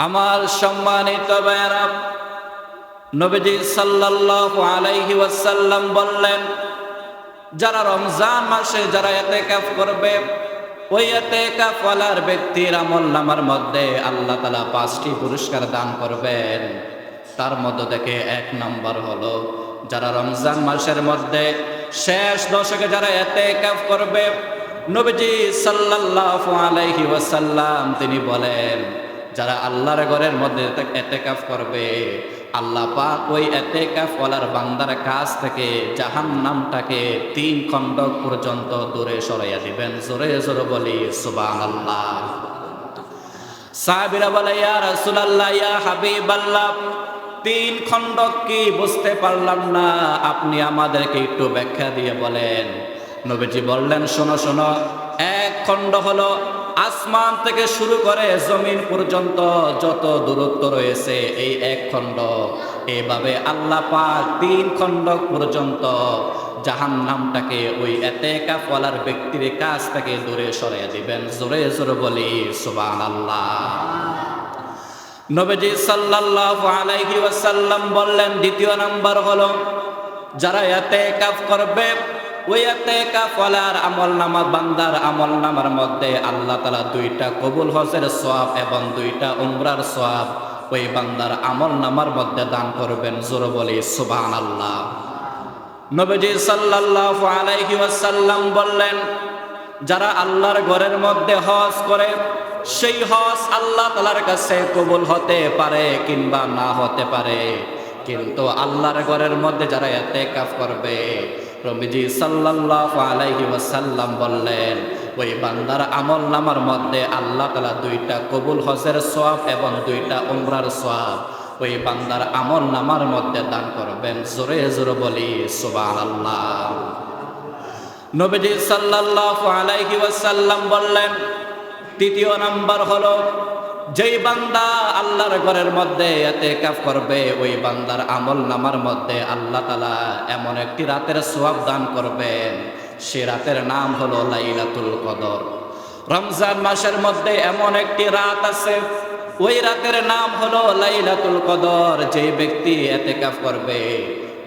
আমার সম্মানিত ভাইরা, নবীজি সাল্লাল্লাহু আলাইহি ওয়াসাল্লাম বললেন, যারা রমজান মাসে যারা ইতিকাফ করবে, ওই ইতিকাফ ওয়ালার ব্যক্তির আমলনামার মধ্যে আল্লাহ তাআলা 5টি পুরস্কার দান করবেন। তার মধ্যে থেকে 1 নম্বর হলো, যারা রমজান মাসের মধ্যে শেষ দশকে যারা ইতিকাফ করবে, নবীজি সাল্লাল্লাহু আলাইহি ওয়াসাল্লাম তিনি বলেন, যারা আল্লাহর ঘরের মধ্যে ইতিকাফ করবে, আল্লাহ পাক ওই ইতিকাফ ওয়ালার বান্দার কাছ থেকে জাহান্নামটাকে 3 খণ্ডক পর্যন্ত দূরে সরাইয়া দিবেন। জোরে জোরে বলি সুবহানাল্লাহ। সাহাবীরা বলে, ইয়া রাসূলুল্লাহ, ইয়া হাবিবাল্লাহ, 3 খণ্ডক কি? বুঝতে পারলাম না, আপনি আমাদেরকে একটু ব্যাখ্যা দিয়ে বলেন। নবীজি বললেন, শোনো শোনো, 1 খণ্ড হলো আসমান থেকে শুরু করে জমিন পর্যন্ত যত দূরত্ব রয়েছে, এই 1 খণ্ড। এইভাবে আল্লাহ পাক 3 খণ্ড পর্যন্ত জাহান্নামটাকে ওই ইতিকাফ ওয়ালার ব্যক্তির কাছ থেকে দূরে সরিয়ে দিবেন। জোরে জোরে বলি সুবহানাল্লাহ। নবীজি সাল্লাল্লাহু আলাইহি ওয়াসাল্লাম বললেন, দ্বিতীয় নাম্বার হলো, যারা ইতিকাফ করবে, ওই ইতিকাফ ওয়ালার আমলনামা, বান্দার আমলনামার মধ্যে আল্লাহ তাআলা 2টা কবুল হজের সওয়াব এবং 2টা উমরার সওয়াব ওই বান্দার আমলনামার মধ্যে দান করবেন। জোরে বলি সুবহানাল্লাহ। নবীজি সাল্লাল্লাহু আলাইহি ওয়াসাল্লাম বললেন, যারা আল্লাহর ঘরের মধ্যে হজ করে, সেই হজ আল্লাহ তাআলার কাছে কবুল হতে পারে কিংবা না হতে পারে, কিন্তু আল্লাহর ঘরের মধ্যে যারা ইতিকাফ করবে, নবীজি সাল্লাল্লাহু আলাইহি ওয়াসাল্লাম বললেন, ওই বান্দার আমলনামার মধ্যে আল্লাহ তাআলা 2টা কবুল হজের সওয়াব এবং 2টা উমরার সওয়াব ওই বান্দার আমলনামার মধ্যে দান করবেন। জোরে জোরে বলি সুবহানাল্লাহ। নবীজি সাল্লাল্লাহু আলাইহি ওয়াসাল্লাম বললেন, তৃতীয় নাম্বার হলো, যেই বান্দা আল্লাহর ঘরের মধ্যে ইতিকাফ করবে, ওই বান্দার আমলনামার মধ্যে আল্লাহ তাআলা এমন একটি রাতের সওয়াব দান করবেন, সে রাতের নাম হলো লাইলাতুল কদর। রমজান মাসের মধ্যে এমন একটি রাত আছে, ওই রাতের নাম হলো লাইলাতুল কদর। যে ব্যক্তি ইতিকাফ করবে,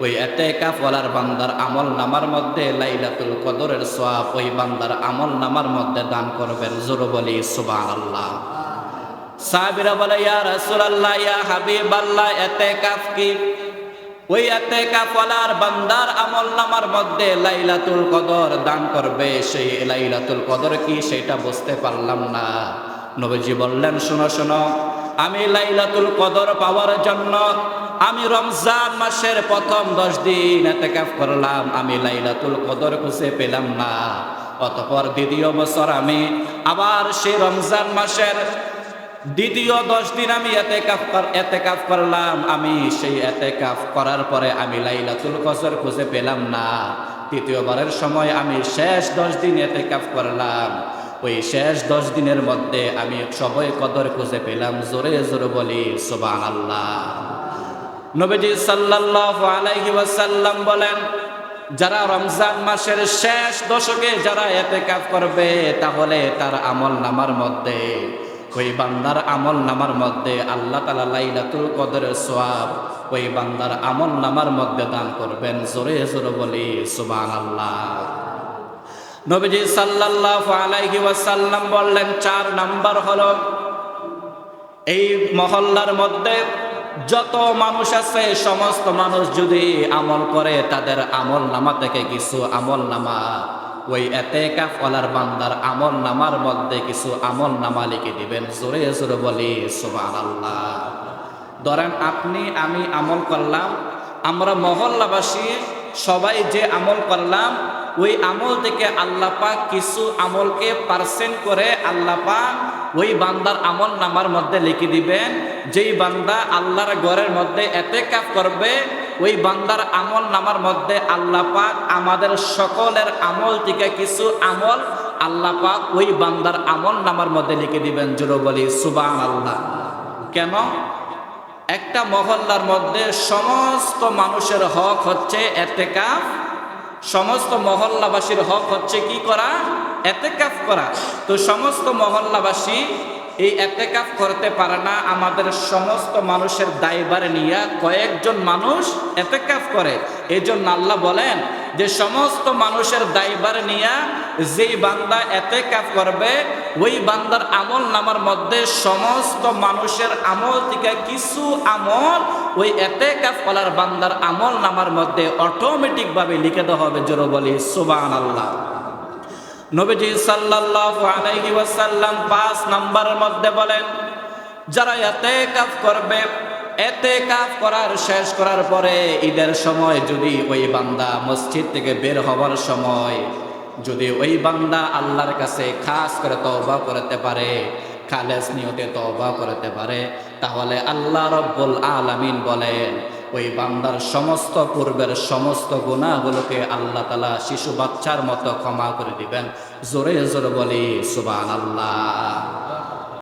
ওই ইতিকাফ ওয়ালার বান্দার আমলনামার মধ্যে লাইলাতুল কদরের সওয়াব ওই বান্দার আমলনামার মধ্যে দান করবেন। জোরে বলি সুবহানাল্লাহ। সাহাবীরা বলে, ইয়া রাসূলুল্লাহ, ইয়া হাবিবাল্লাহ, ইতিকাফ কি? ওই ইতিকাফ ওয়ালার বান্দার আমলনামার মধ্যে লাইলাতুল কদর দান করবে, সেই লাইলাতুল কদর কি সেটা বুঝতে পারলাম না। নবীজি বললেন, শোনো শোনো, আমি লাইলাতুল কদর পাওয়ার জন্য আমি রমজান মাসের প্রথম 10 দিন ইতিকাফ করলাম, আমি লাইলাতুল কদর খুঁজে পেলাম না। অতঃপর দ্বিতীয় বছর আমি আবার সেই রমজান মাসের দ্বিতীয় 10 দিন আমি ইতিকাফ করলাম, আমি সেই ইতিকাফ করার পরে আমি লাইলাতুল কদর খুঁজে পেলাম না। তৃতীয়বারের সময় আমি শেষ 10 দিন ইতিকাফ করলাম, ওই শেষ 10 দিনের মধ্যে আমি সবে কদর খুঁজে পেলাম। জোরে জোরে বলি সুবহানাল্লাহ। নবীজি সাল্লাল্লাহু আলাইহি ওয়াসাল্লাম বলেন, যারা রমজান মাসের শেষ দশকে যারা ইতিকাফ করবে, তাহলে তার আমলনামার মধ্যে, ওই বান্দার আমলনামার মধ্যে আল্লাহ তাআলা লাইলাতুল কদরের সওয়াব ওই বান্দার আমলনামার মধ্যে দান করবেন। জোরে জোরে বলি সুবহানাল্লাহ। নবীজি সাল্লাল্লাহু আলাইহি ওয়াসাল্লাম বললেন, 4 নাম্বার হলো, এই মহল্লার মধ্যে যত মানুষ আছে, সমস্ত মানুষ যদি আমল করে, তাদের আমলনামা থেকে কিছু আমলনামা ওই ইতিকাফ ওয়ালার বান্দার আমলনামার মধ্যে কিছু আমলনামা লিখে দিবেন। জোরে জোরে বলি সুবহানাল্লাহ। ধরেন আপনি আমি আমল করলাম, আমরা মহল্লাবাসী সবাই যে আমল করলাম, ওই আমল থেকে আল্লাহ পাক কিছু আমলকে পার্সেন্ট করে আল্লাহ পাক ওই বান্দার আমলনামার মধ্যে লিখে দিবেন। যেই বান্দা আল্লাহর ঘরের মধ্যে ইতিকাফ করবে, ওই বান্দার আমলনামার মধ্যে আল্লাহ পাক আমাদের সকলের আমল থেকে কিছু আমল আল্লাহ পাক ওই বান্দার আমলনামার মধ্যে লিখে দিবেন। জোরে বলি সুবহানাল্লাহ। কেন? একটা মহল্লার মধ্যে সমস্ত মানুষের হক হচ্ছে ইতিকাফ, সমস্ত মহল্লাবাসীর হক হচ্ছে কি করা? ইতিকাফ করা। তো সমস্ত মহল্লাবাসী এই এতেকাফ করতে পারে না, আমাদের সমস্ত মানুষের দায়ভার নিয়ে কয়েকজন মানুষ এতেকাফ করে। এই জন্য আল্লাহ বলেন যে সমস্ত মানুষের দায়ভার নিয়ে যেই বান্দা এতেকাফ করবে, ওই বান্দার আমল নামার মধ্যে সমস্ত মানুষের আমল থেকে কিছু আমল ওই এতেকাফ করার বান্দার আমল নামার মধ্যে অটোমেটিকভাবে লিখে দেওয়া হবে। জোরে বলি সুবহানাল্লাহ। নবীজি সাল্লাল্লাহু আলাইহি ওয়াসাল্লাম 5 নম্বরের মধ্যে বলেন, যারা ইতিকাফ করবে, ইতিকাফ করার শেষ করার পরে ঈদের সময় যদি ওই বান্দা মসজিদ থেকে বের হওয়ার সময় যদি ওই বান্দা আল্লাহর কাছে খাস করে তওবা করতে পারে, খালেস নিয়তে তওবা করতে পারে, তাহলে আল্লাহ রাব্বুল আলামিন বলেন ওই বান্দার সমস্ত পূর্বের সমস্ত গুনাহগুলোকে আল্লাহ তাআলা শিশু বাচ্চার মতো ক্ষমা করে দিবেন। জোরে জোরে বলি সুবহানাল্লাহ।